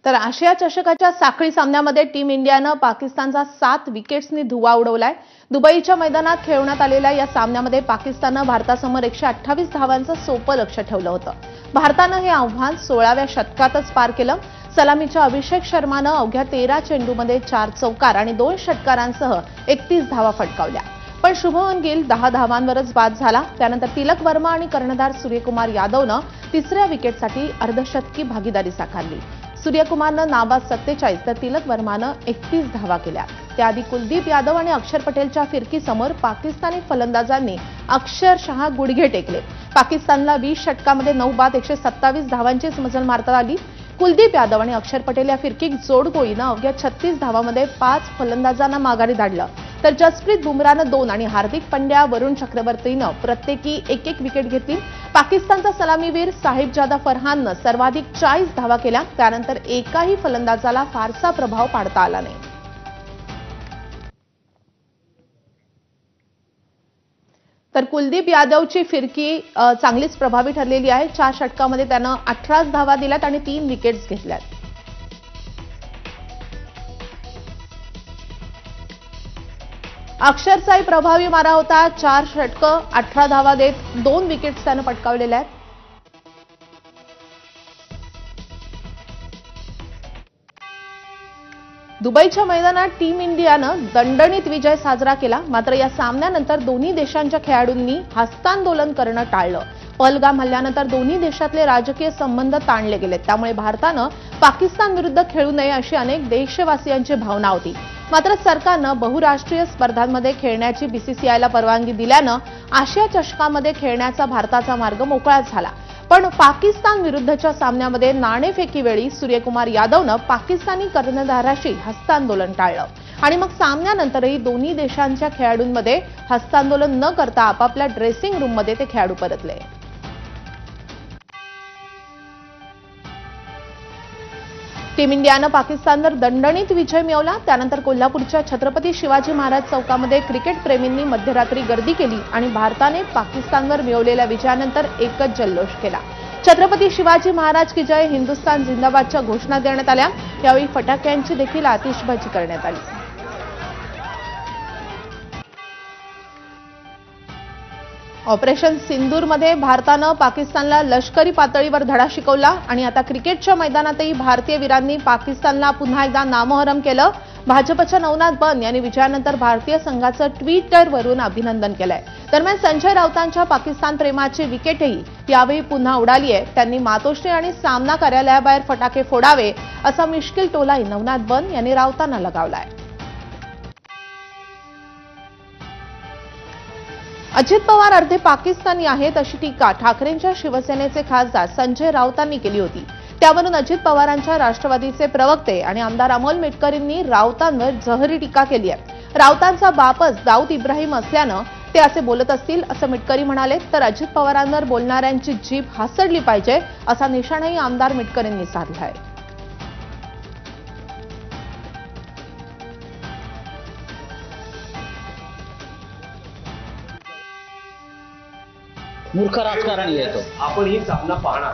तर आशिया चषकाच्या साखळी सामन्यामध्ये टीम इंडियानं पाकिस्तानचा 7 विकेट्सनी धुव्वा उडवलाय। दुबईच्या मैदानात खेळवण्यात आलेल्या या सामन्यामध्ये पाकिस्ताननं भारतासमोर 128 धावांचं सोपं लक्ष्य ठेवलं होतं। भारतानं हे आव्हान 16व्या षटकातच पार केलं। सलामीच्या अभिषेक शर्मानं अवघ्या 13 चेंडूमध्ये 4 चौकार आणि 2 षटकारांसह 31 धावा फटकावल्या। पण शुभमन गिल 10 धावांवरच बाद झाला। त्यानंतर तिलक वर्मा आणि कर्णधार सूर्यकुमार यादवनं तिसऱ्या विकेटसाठी अर्धशतकी भागीदारी साकारली। सूर्यकुमारनं नाबाद 47 तर तिलक वर्मानं 31 धावा केल्या। त्याआधी कुलदीप यादव आणि अक्षर पटेलच्या फिरकीसमोर पाकिस्तानी फलंदाजांनी अक्षरशः गुडघे टेकले। पाकिस्तानला 20 षटकामध्ये 9 बाद 127 धावांचीच मजल मारता आली। कुलदीप यादव आणि अक्षर पटेल या फिरकीत जोडगोळीनं अवघ्या 36 धावांमध्ये 5 फलंदाजांना माघारी धाडलं। तर जसप्रीत बुमराहनं 2 आणि हार्दिक पंड्या वरुण चक्रवर्तीनं प्रत्येकी एक विकेट घेतली। पाकिस्तानचा सलामीवीर साहिबजादा फरहाननं सर्वाधिक 40 धावा केल्या। त्यानंतर एकाही फलंदाजाला फारसा प्रभाव पाडता आला नाही। तर कुलदीप यादवची फिरकी चांगलीच प्रभावी ठरलेली आहे। 4 षटकामध्ये त्यानं 18 धावा दिल्यात आणि 3 विकेट्स घेतल्यात। अक्षरचाही प्रभावी मारा होता। 4 षटकं 18 धावा देत 2 विकेट्स त्यानं पटकावलेल्या आहेत। दुबईच्या मैदानात टीम इंडियानं दणदणीत विजय साजरा केला। मात्र या सामन्यानंतर दोन्ही देशांच्या खेळाडूंनी हस्तांदोलन करणं टाळलं। पहलगाम हल्ल्यानंतर दोन्ही देशातले राजकीय संबंध ताणले गेले। त्यामुळे भारतानं पाकिस्तान विरुद्ध खेळू नये अशी अनेक देशवासियांची भावना होती। मात्र सरकारनं बहुराष्ट्रीय स्पर्धांमध्ये खेळण्याची बीसीसीआयला परवानगी दिल्यानं आशिया चषकामध्ये खेळण्याचा भारताचा मार्ग मोकळा झाला। पण पाकिस्तान विरुद्धच्या सामन्यामध्ये नाणेफेकीवेळी सूर्यकुमार यादवनं पाकिस्तानी कर्णधाराशी हस्तांदोलन टाळलं आणि मग सामन्यानंतरही दोन्ही देशांच्या खेळाडूंमध्ये हस्तांदोलन न करता आपापल्या ड्रेसिंग रूममध्ये ते खेळाडू परतले। टीम इंडियानं पाकिस्तानवर दणदणीत विजय मिळवला। त्यानंतर कोल्हापूरच्या छत्रपती शिवाजी महाराज चौकामध्ये क्रिकेट प्रेमींनी मध्यरात्री गर्दी केली आणि भारताने पाकिस्तानवर मिळवलेल्या विजयानंतर एकच जल्लोष केला। छत्रपती शिवाजी महाराज की जय, हिंदुस्तान जिंदाबादच्या घोषणा देण्यात आल्या। यावेळी फटाक्यांची देखील आतिषबाजी करण्यात आली। ऑपरेशन सिंदूरमध्ये भारतानं पाकिस्तानला लष्करी पातळीवर धडा शिकवला आणि आता क्रिकेटच्या मैदानातही भारतीय वीरांनी पाकिस्तानला पुन्हा एकदा नामोहरम केलं। भाजपच्या नवनाथ बन यांनी विजयानंतर भारतीय संघाचं ट्विटरवरून अभिनंदन केलंय। दरम्यान संजय राऊतांच्या पाकिस्तान प्रेमाची विकेटही यावेळी पुन्हा उडाली आहे। त्यांनी मातोश्री आणि सामना कार्यालयाबाहेर फटाके फोडावे असा मिश्किल टोलाही नवनाथ बन यांनी राऊतांना लगावलाय। अजित पवार अर्धे पाकिस्तानी आहेत अशी टीका ठाकरेंच्या शिवसेनेचे खासदार संजय राऊतांनी केली होती। त्यावरून अजित पवारांच्या राष्ट्रवादीचे प्रवक्ते आणि आमदार अमोल मिटकरींनी राऊतांवर जहरी टीका केली आहे। राऊतांचा बापच दाऊद इब्राहिम असल्यानं ते असे बोलत असतील असं मिटकरी म्हणाले। तर अजित पवारांवर बोलणाऱ्यांची जीभ हासडली पाहिजे असा निशाणाही आमदार मिटकरींनी साधला आहे। मूर्ख राजकारण येतो। आपण ही सामना पाहणार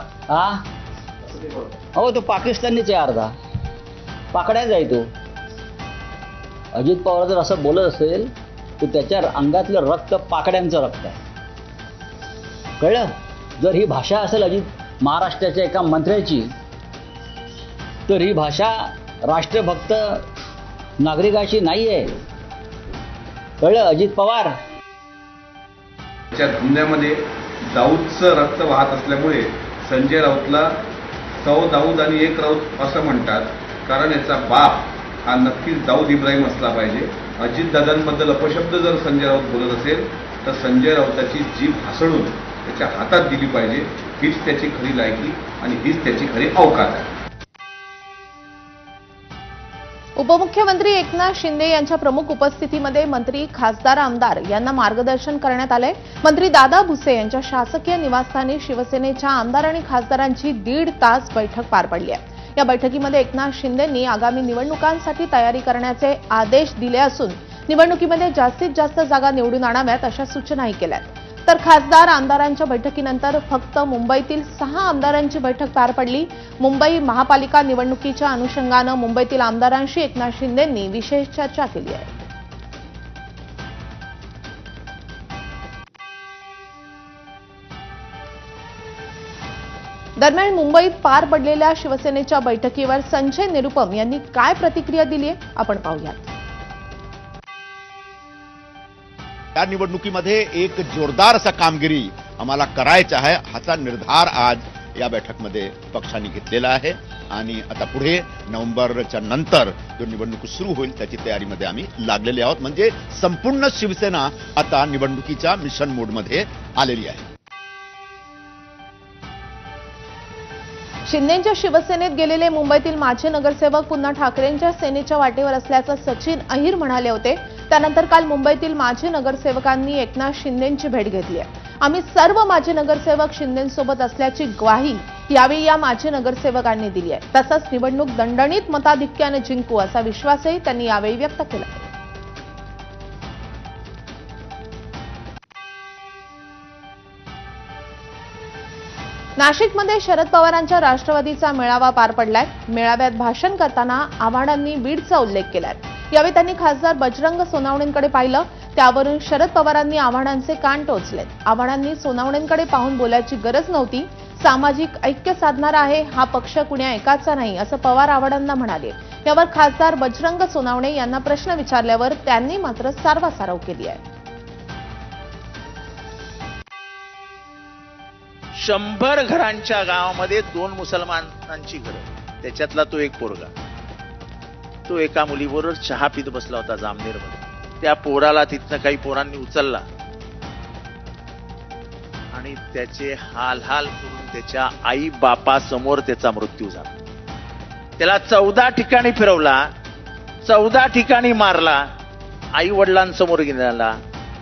हो, तो पाकिस्तानीच आहे अर्धा पाकड्या जाय तो। अजित पवार जर असं बोलत असेल तर त्याच्या अंगातलं रक्त पाकड्यांचं रक्त आहे, कळलं? जर ही भाषा असेल अजित महाराष्ट्राच्या एका मंत्र्याची तर ही भाषा राष्ट्रभक्त नागरिकाची नाही आहे, कळलं? अजित पवार त्या धुंद्यामध्ये दाऊदचं रक्त वाहत असल्यामुळे संजय राऊतला 100 दाऊद आणि 1 राऊत असं म्हणतात, कारण याचा बाप हा नक्कीच दाऊद इब्राहिम असला पाहिजे। अजितदादांबद्दल अपशब्द जर संजय राऊत बोलत असेल तर संजय राऊताची जीभ हासडून त्याच्या हातात दिली पाहिजे। हीच त्याची खरी लायकी आणि हीच त्याची खरी अवकात आहे। उपमुख्यमंत्री एकनाथ शिंदे यांच्या प्रमुख उपस्थितीमध्ये मंत्री, खासदार, आमदार यांना मार्गदर्शन करण्यात आले। मंत्री दादा भुसे यांच्या शासकीय निवासस्थानी शिवसेनेच्या आमदार आणि खासदारांची 1.5 तास बैठक पार पडली आहे। या बैठकीमध्ये एकनाथ शिंदेंनी आगामी निवडणुकांसाठी तयारी करण्याचे आदेश दिले असून निवडणुकीमध्ये जास्तीत जास्त जागा निवडून आणाव्यात अशा सूचनाही केल्यात। तर खासदार आमदारांच्या बैठकीनंतर फक्त मुंबईतील 6 आमदारांची बैठक पार पडली. मुंबई महापालिका निवडणुकीच्या अनुषंगानं मुंबईतील आमदारांशी एकनाथ शिंदेंनी विशेष चर्चा केली आहे. दरम्यान मुंबईत पार पडलेल्या शिवसेनेच्या बैठकीवर संजय निरुपम यांनी काय प्रतिक्रिया दिली आहे आपण पाहूयात. या निवडणुकीमध्ये एक जोरदार असा कामगिरी आम्हाला करायचा आहे हाचा निर्धार आज या बैठकमध्ये पक्षाने घेतलेला आहे आणि आता पुढे नोव्हेंबरच्या नंतर जो निवडणूक सुरू होईल त्याची तयारीमध्ये आम्ही लागलेले आहोत. म्हणजे संपूर्ण शिवसेना आता निवडणुकीच्या मिशन मोडमध्ये आलेली आहे. शिंदेंच्या शिवसेनेत गेलेले मुंबईतील माजी नगरसेवक पुन्हा ठाकरेंच्या सेनेच्या वाटेवर असल्याचं सचिन अहिर म्हणाले होते. त्यानंतर काल मुंबईतील माजी नगरसेवकांनी एकनाथ शिंदेंची भेट घेतली आहे. आम्ही सर्व माजी नगरसेवक शिंदेंसोबत असल्याची ग्वाही यावेळी या माजी नगरसेवकांनी दिली आहे. तसंच निवडणूक दणदणीत मताधिक्याने जिंकू असा विश्वासही त्यांनी यावेळी व्यक्त केला. नाशिकमध्ये शरद पवारांच्या राष्ट्रवादीचा मेळावा पार पडलाय. मेळाव्यात भाषण करताना आव्हाडांनी बीडचा उल्लेख केलाय. यावेळी त्यांनी खासदार बजरंग सोनवणेंकडे पाहिलं. त्यावरून शरद पवारांनी आव्हाडांचे कान टोचलेत. आव्हाडांनी सोनवणेंकडे पाहून बोलायची गरज नव्हती. सामाजिक ऐक्य साधणारा आहे हा पक्ष कुण्या एकाचा नाही असं पवार आव्हाडांना म्हणाले. यावर खासदार बजरंग सोनवणे यांना प्रश्न विचारल्यावर त्यांनी मात्र सारवासारव केली आहे. 100 घरांच्या गावामध्ये 2 मुसलमानांची घरं, त्याच्यातला तो एक पोरगा, तो एका मुलीबरोबर चहा पीत बसला होता जामनेरमध्ये. त्या पोराला तिथनं काही पोरांनी उचलला आणि त्याचे हाल करून त्याच्या आई बापासमोर त्याचा मृत्यू झाला. त्याला 14 ठिकाणी फिरवला, 14 ठिकाणी मारला, आई वडिलांसमोर गेला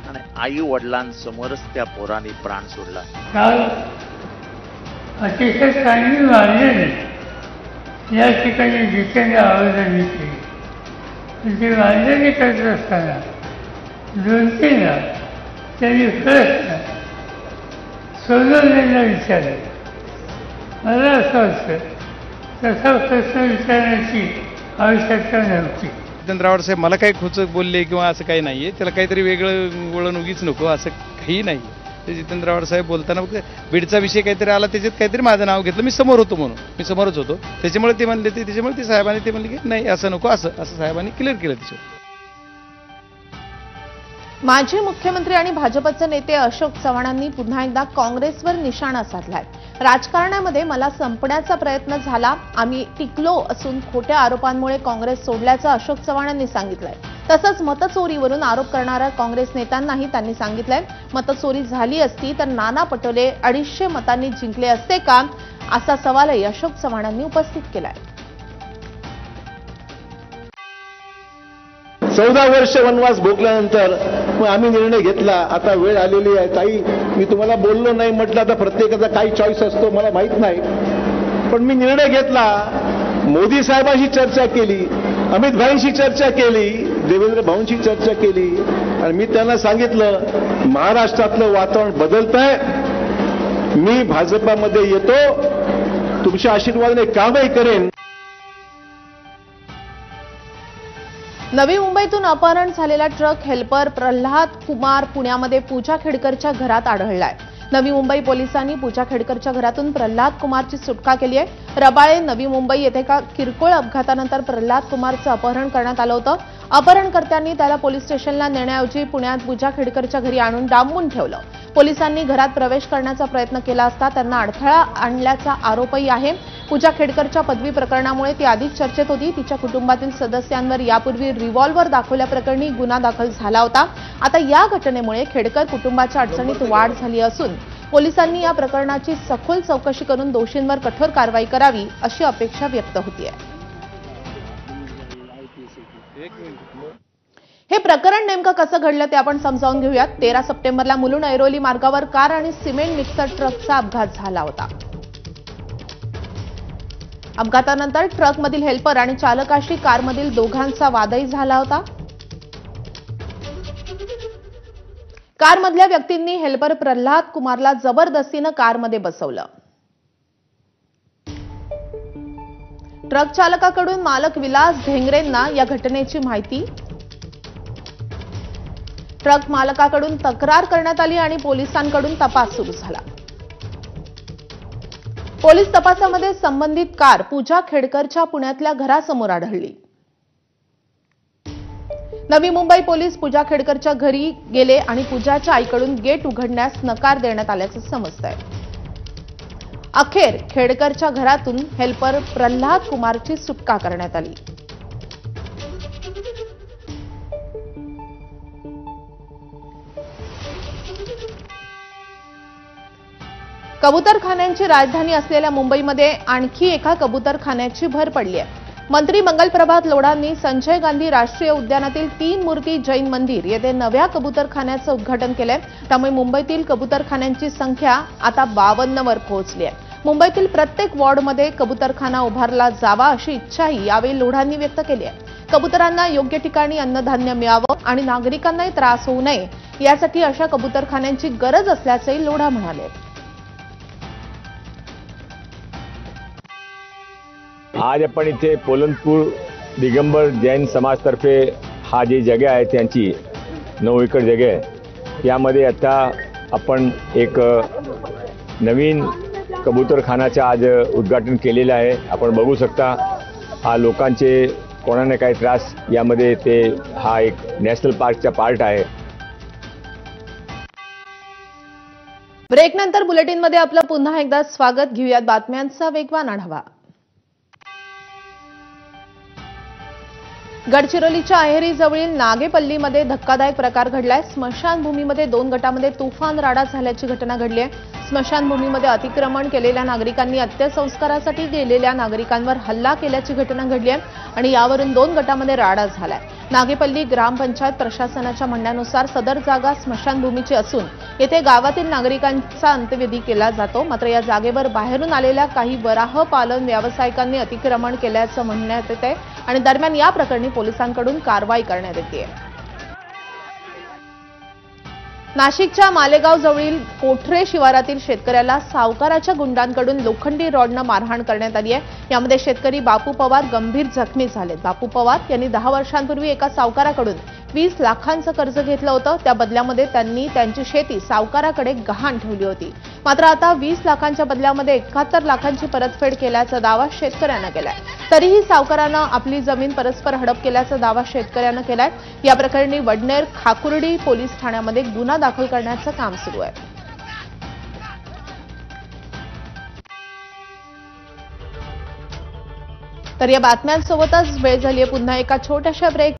आणि आई वडिलांसमोरच त्या पोराने प्राण सोडला. काल अतिशय चांगली मांडणी या ठिकाणी जितेंद्र आवाजांनी केली. ती मांडणी करत असताना 2-3 त्यांनी प्रश्न सोनवणेंना विचारले. मला असं वाटतं तसा प्रश्न विचारण्याची आवश्यकता नव्हती. जितेंद्र आव्हाड साहेब मला काही खोचक बोलले किंवा असं काही नाहीये. त्याला काहीतरी वेगळं वळण उगीच नको असं काही नाही. ते जितेंद्र आव्हाड साहेब बोलताना बीडचा विषय काहीतरी आला, त्याच्यात काहीतरी माझं नाव घेतलं. मी समोर होतो म्हणून, मी समोरच होतो, त्याच्यामुळे ते म्हणले. त्याच्यामुळे ते साहेबांनी ते म्हणले की नाही असं नको, असं साहेबांनी क्लिअर केलं. त्याच्यावर माजी मुख्यमंत्री आणि भाजपचे नेते अशोक चव्हाणांनी पुन्हा एकदा काँग्रेसवर निशाणा साधलाय. राजकारणामध्ये मला संपण्याचा प्रयत्न झाला, आम्ही टिकलो असून खोट्या आरोपांमुळे काँग्रेस सोडल्याचं अशोक चव्हाणांनी सांगितलंय. तसंच मतचोरीवरून आरोप करणाऱ्या काँग्रेस नेत्यांनाही त्यांनी सांगितलंय मतचोरी झाली असती तर नाना पटोले 250 मतांनी जिंकले असते का असा सवालही अशोक चव्हाणांनी उपस्थित केलाय. 14 वर्ष वनवास भोगल्यानंतर मग आम्ही निर्णय घेतला. आता वेळ आलेली आहे. ताई, मी तुम्हाला बोललो नाही म्हटलं, आता प्रत्येकाचा काही चॉईस असतो मला माहित नाही, पण मी निर्णय घेतला. मोदी साहेबांशी चर्चा केली, अमित भाईंशी चर्चा केली, देवेंद्र भाऊंशी चर्चा केली आणि मी त्यांना सांगितलं महाराष्ट्रातलं वातावरण बदलतंय, मी भाजपामध्ये येतो, तुमच्या आशीर्वादाने कामही करेन. नवी मुंबईतून अपहरण झालेला ट्रक हेल्पर प्रल्हाद कुमार पुण्यामध्ये पूजा खेडकरच्या घरात आढळलाय. नवी मुंबई पोलिसांनी पूजा खेडकरच्या घरातून प्रल्हाद कुमारची सुटका केली आहे. रबाळे नवी मुंबई येथे एका किरकोळ अपघातानंतर प्रल्हाद कुमारचं अपहरण करण्यात आलं होतं. अपहरणकर्त्यांनी त्याला पोलीस स्टेशनला नेण्याऐवजी पुण्यात पूजा खेडकरच्या घरी आणून डांबून ठेवलं. पोलिसांनी घरात प्रवेश करण्याचा प्रयत्न केला असता त्यांना अडथळा आणल्याचा आरोपही आहे. पूजा खेडकरच्या पदवी प्रकरणामुळे ती आधीच चर्चेत होती. तिच्या कुटुंबातील सदस्यांवर यापूर्वी रिव्हॉल्व्हर दाखवल्याप्रकरणी गुन्हा दाखल झाला होता. आता या घटनेमुळे खेडकर कुटुंबाच्या अडचणीत वाढ झाली असून पोलिसांनी या प्रकरणाची सखोल चौकशी करून दोषींवर कठोर कारवाई करावी अशी अपेक्षा व्यक्त होतीये. हे प्रकरण नेमकं कसं घडलं ते आपण समजावून घेऊयात. 13 सप्टेंबरला मुलुंड ऐरोली मार्गावर कार आणि सिमेंट मिक्सर ट्रकचा अपघात झाला होता. अपघातानंतर ट्रकमधील हेल्पर आणि चालकाशी कारमधील दोघांचा वादही झाला होता. कारमधल्या व्यक्तींनी हेल्पर प्रल्हाद कुमारला जबरदस्तीनं कारमध्ये बसवलं. ट्रक चालकाकडून मालक विलास ढेंगरेंना या घटनेची माहिती. ट्रक मालकाकडून तक्रार करण्यात आली आणि पोलिसांकडून तपास सुरू झाला. पोलीस तपासामध्ये संबंधित कार पूजा खेडकरच्या पुण्यातल्या घरासमोर आढळली. नवी मुंबई पोलीस पूजा खेडकरच्या घरी गेले आणि पूजाच्या आईकडून गेट उघडण्यास नकार देण्यात आल्याचं समजतंय. अखेर खेडकरच्या घरातून हेल्पर प्रल्हाद कुमारची सुटका करण्यात आली. कबूतरखान्यांची राजधानी असलेल्या मुंबईमध्ये आणखी एका कबूतरखान्याची भर पडली आहे. मंत्री मंगलप्रभात लोढांनी संजय गांधी राष्ट्रीय उद्यानातील 3 मूर्ती जैन मंदिर येथे नव्या कबूतरखान्याचं उद्घाटन केलंय. त्यामुळे मुंबईतील कबूतरखान्यांची संख्या आता 52 वर पोहोचली आहे. मुंबईतील प्रत्येक वॉर्डमध्ये कबूतरखाना उभारला जावा अशी इच्छाही यावेळी लोढांनी व्यक्त केली आहे. कबुतरांना योग्य ठिकाणी अन्नधान्य मिळावं आणि नागरिकांनाही त्रास होऊ नये यासाठी अशा कबूतरखान्यांची गरज असल्याचंही लोढा म्हणाले. आज आपण इथे पोलंदपूर दिगंबर जैन समाजतर्फे हा जी जगह आहे त्यांची 9 एकर जगह आहे. यामध्ये आता आपण एक नवीन कबूतरखानाचं आज उद्घाटन केलेलं आहे. आपण बघू शकता हा लोकांचे कोणाने काही त्रास यामध्ये ते हा एक नॅशनल पार्कचा पार्ट आहे. ब्रेकनंतर बुलेटिनमध्ये आपलं पुन्हा एकदा स्वागत. घेऊयात बातम्यांचा वेगवान आढावा. गडचिरोलीच्या अहेरीजवळील नागेपल्लीमध्ये धक्कादायक प्रकार घडलाय. स्मशानभूमीमध्ये 2 गटामध्ये तुफान राडा झाल्याची घटना घडली आहे. स्मशानभूमीमध्ये अतिक्रमण केलेल्या नागरिकांनी अंत्यसंस्कारासाठी गेलेल्या नागरिकांवर हल्ला केल्याची घटना घडली आहे आणि यावरून 2 गटामध्ये राडा झालाय. नागेपल्ली ग्रामपंचायत प्रशासनाच्या म्हणण्यानुसार सदर जागा स्मशानभूमीची असून येथे गावातील नागरिकांचा अंत्यविधी केला जातो. मात्र या जागेवर बाहेरून आलेल्या काही वराह पालन व्यावसायिकांनी अतिक्रमण केल्याचं म्हणण्यात येते आणि दरम्यान या प्रकरणी पोलिसांकडून कारवाई करण्यात येते. नाशिकच्या मालेगाव जवळील कोठरे शिवारातील शेतकऱ्याला सावकाराच्या गुंडांकडून लोखंडी रॉडनं मारहाण करण्यात आली आहे. यामध्ये शेतकरी बापू पवार गंभीर जखमी झालेत. बापू पवार यांनी 10 वर्षांपूर्वी एका सावकाराकडून 20 लाखांचं कर्ज घेतलं होतं. त्या बदल्यामध्ये त्यांनी त्यांची शेती सावकाराकडे गहाण ठेवली होती. मात्र आता 20 लाखांच्या बदल्यामध्ये 71 लाखांची परतफेड केल्याचा दावा शेतकऱ्यानं केलाय. तरीही सावकारानं आपली जमीन परस्पर हडप केल्याचा दावा शेतकऱ्यानं केलाय. या प्रकरणी वडनेर खाकुर्डी पोलीस ठाण्यामध्ये गुन्हा दाखल करण्याचं काम सुरू आहे. तर या बातम्यांसोबतच वेळ झाली आहे पुन्हा एका छोट्याशा ब्रेक.